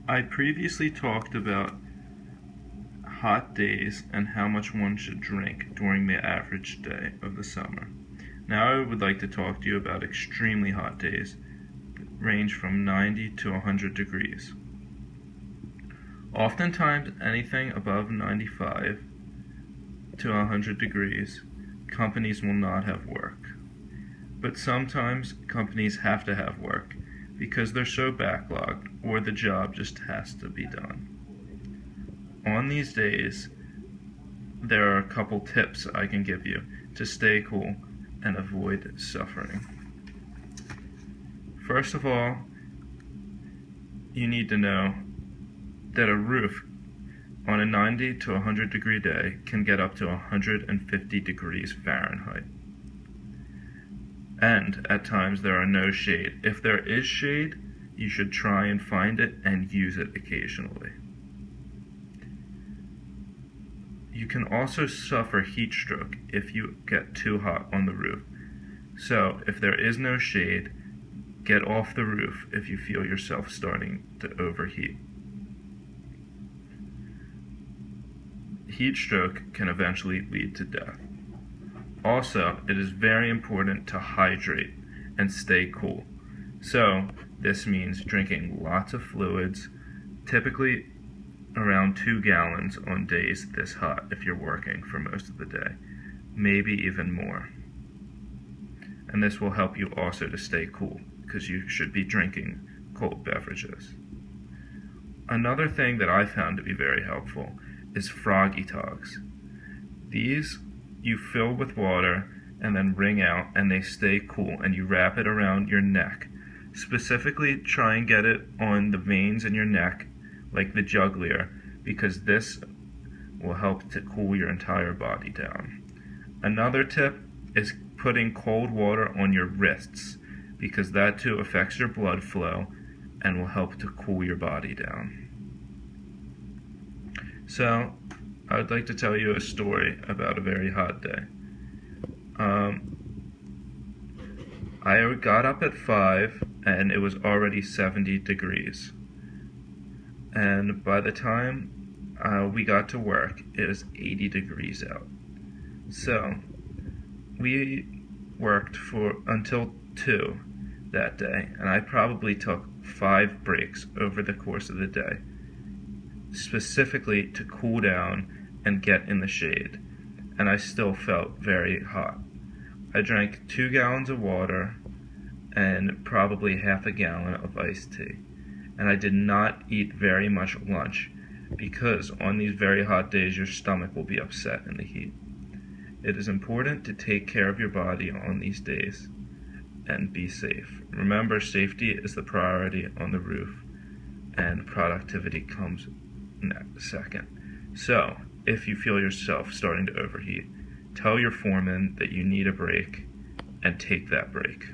I previously talked about hot days and how much one should drink during the average day of the summer. Now I would like to talk to you about extremely hot days that range from 90 to 100 degrees. Oftentimes anything above 95 to 100 degrees, companies will not have work. But sometimes companies have to have work because they're so backlogged or the job just has to be done. On these days, there are a couple tips I can give you to stay cool and avoid suffering. First of all, you need to know that a roof on a 90 to 100 degree day can get up to 150 degrees Fahrenheit. And at times there are no shade. If there is shade, you should try and find it and use it occasionally. You can also suffer heat stroke if you get too hot on the roof. So if there is no shade, get off the roof if you feel yourself starting to overheat. Heat stroke can eventually lead to death. Also, it is very important to hydrate and stay cool. So, this means drinking lots of fluids, typically around 2 gallons on days this hot if you're working for most of the day, maybe even more. And this will help you also to stay cool because you should be drinking cold beverages. Another thing that I found to be very helpful is froggy togs. These you fill with water and then wring out and they stay cool, and you wrap it around your neck. Specifically try and get it on the veins in your neck like the jugular, because this will help to cool your entire body down. Another tip is putting cold water on your wrists, because that too affects your blood flow and will help to cool your body down. So, I would like to tell you a story about a very hot day. I got up at 5 and it was already 70 degrees. And by the time we got to work, it was 80 degrees out. So, we worked until 2 that day, and I probably took 5 breaks over the course of the day, specifically to cool down and get in the shade, and I still felt very hot. I drank 2 gallons of water and probably half a gallon of iced tea, and I did not eat very much lunch because on these very hot days your stomach will be upset in the heat. It is important to take care of your body on these days and be safe. Remember, safety is the priority on the roof, and productivity comes second. So, if you feel yourself starting to overheat, tell your foreman that you need a break and take that break.